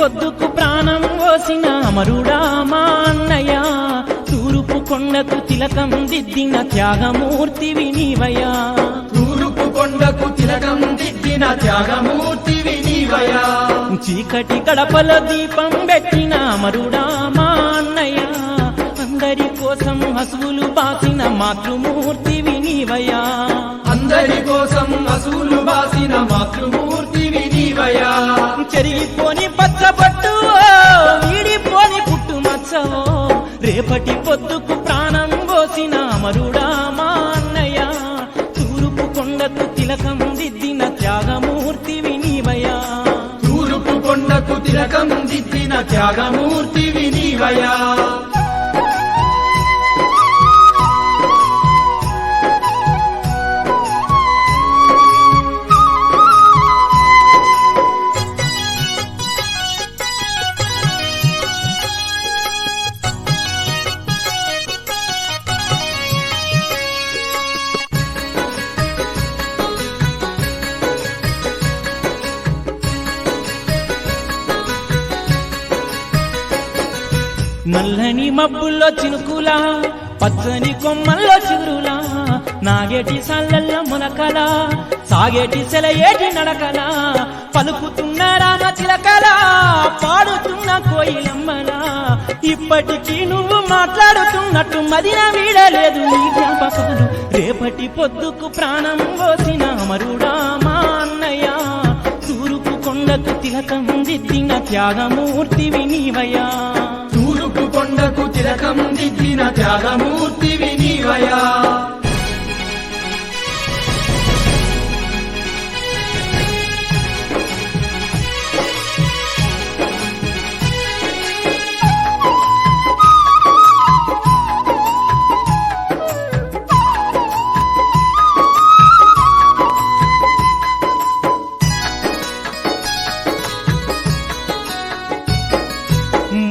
పొద్దుకు ప్రాణం పోసిన అమరుడా మా అన్నయ్య, తూర్పు కొండకు తిలకం దిద్దిన త్యాగమూర్తివి నీవయ్యా. తూర్పు కొండకు తిలకం దిద్దిన త్యాగమూర్తివి నీవయ్యా. చీకటి గడపల దీపం పెట్టిన అమరుడా మా అన్నయ్య, అందరి కోసం హసువులు బాసిన మాతృమూర్తివి నీవయ్యా. అందరి కోసం అసూలు బాసిన మాతృమూర్తివి నీవయ్యా. చెరిగిపోని పచ్చబట్టు వీడిపోని పుట్టు మచ్చవో, రేపటి పొద్దుకు ప్రాణం పోసిన అమరుడా మా అన్నయ్య, తూర్పు కొండకు తిలకం దిద్దిన త్యాగమూర్తివి నీవయ్యా. తూర్పు కొండకు తిలకం దిద్దిన త్యాగమూర్తివి నీవయ్యా. నల్లని మబ్బుల్లో చినుకులా, పచ్చని కొమ్మల్లో చిగురులా, నాగేటి సాళ్ళల్లో మునకలా, సాగేటి సెలయేటి నడకలా, పలుకుతున్న రామ చిలకలా, పాడుతున్న కోయిలమ్మలా, ఇప్పటికీ నువ్వు మాట్లాడుతున్నట్టు మదిన వీడలేదు నీ జ్ఞాపకాలు. రేపటి పొద్దుకు ప్రాణం పోసిన అమరుడా మా అన్నయ్య, తూర్పు కొండకు తిలకం దిద్దిన త్యాగమూర్తివి నీవయ్యా. తూర్పు కొండకు తిలకం దిద్దిన త్యాగమూర్తివి నీవయ్యా.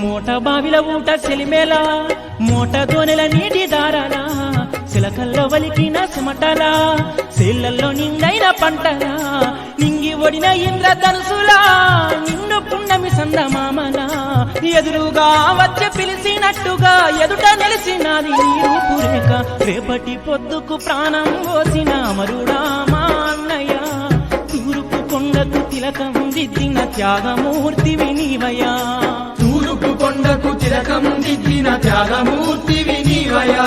మోట బావిల ఊట సెలిమేలా, మోట దోనెల నీటి దారాలా, చిలకల్లో వలికిన సుమటలా, సేళ్లల్లో నిండైన పంటలా, నింగి ఒడిన ఇంద్రధనుసులా, నిన్ను పున్నమి సందమామలా, ఎదురుగా వచ్చి పిలిచినట్టుగా ఎదుట నిలిచినది నీ రూపురేఖ. రేపటి పొద్దుకు ప్రాణం పోసిన అమరుడా మా అన్నయ్య, తూర్పు కొండకు తిలకం దిద్దిన త్యాగమూర్తివి నీవయ్యా. తూర్పు కొండకు తిలకం దిద్దిన త్యాగమూర్తివి నీవయ్యా.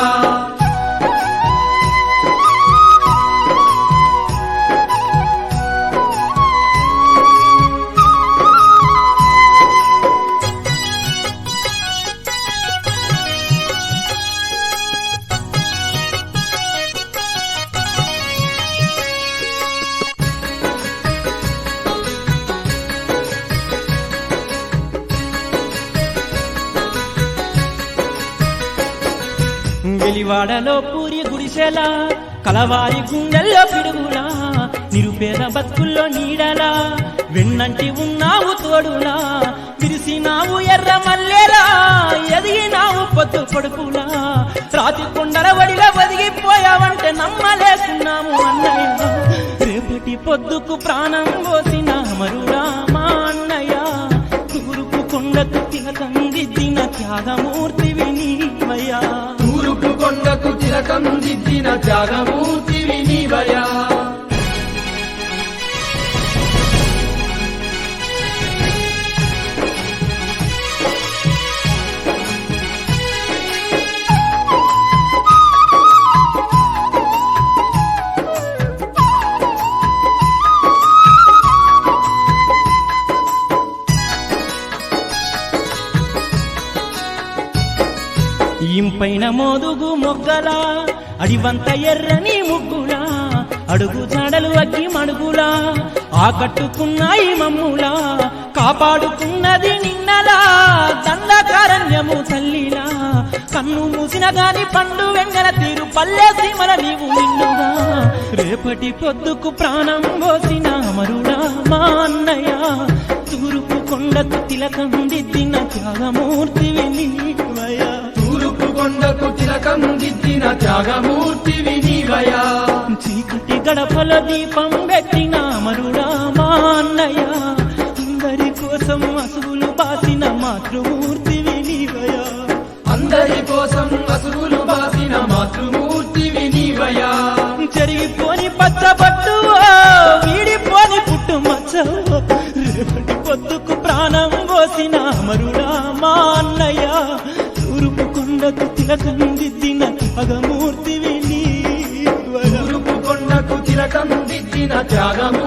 వెలివాడలో పూరి గుడిసెలా, కలవారి గుండెల్లో పిడుగులా, నిరుపేద బతుకుల్లో నీడలా, వెన్నంటి ఉన్నావు తోడులా, విరిసినావు ఎర్ర మల్లెలా, ఎదిగినావు పొద్దు పొడుపులా, రాతి కొండల వడిలో ఒదిగిపోయావంటే నమ్మలేకున్నాము అన్నయ్య. రేపటి పొద్దుకు ప్రాణం పోసిన అమరుడా మా అన్నయ్య, తూర్పు కొండకు తిలకం దిద్దిన త్యాగమూర్తివి నీవయ్యా. తూర్పు కొండకు తిలకం దిద్దిన త్యాగమూర్తివి నీవయ్యా. ఇంపైన మోదుగు మొగ్గలా, అడివంత ఎర్రని ముగ్గులా, అడుగు జాడలు అగ్గి మడుగులా, ఆకట్టుకున్నాయి మమ్ములా, కాపాడుకున్నది నిన్నలా, దండకారణ్యము తల్లిలా, కన్ను మూసిన గాని పండు వెంగల తీరు పల్లె సీమల నీవు నిన్నుగా. రేపటి పొద్దుకు ప్రాణం పోసిన అమరుడా మా అన్నయ్య, తూర్పు కొండకు తిలకం దిద్దిన త్యాగమూర్తివి నీవయ్యా. తూర్పు కొండకు తిలకం దిద్దిన త్యాగమూర్తివి నీవయ్యా. చీకటి గడపల దీపం పెట్టిన అమరుడా మా అన్నయ్య, అందరి కోసం అసువులు కోసం అసురులు బాసిన మాతృమూర్తివి నీవయా జరిగిపోని పచ్చబట్టు వీడిపోని పుట్టు మచ్చవు రేపటి పొద్దుకు ప్రాణం పోసిన అమరుడా మా అన్నయ్య తూర్పు కొండకు తిలకం దిద్దిన అగమూర్తివి నీవయా తూర్పు కొండకు తిలకం దిద్దిన త్యాగమూర్తివి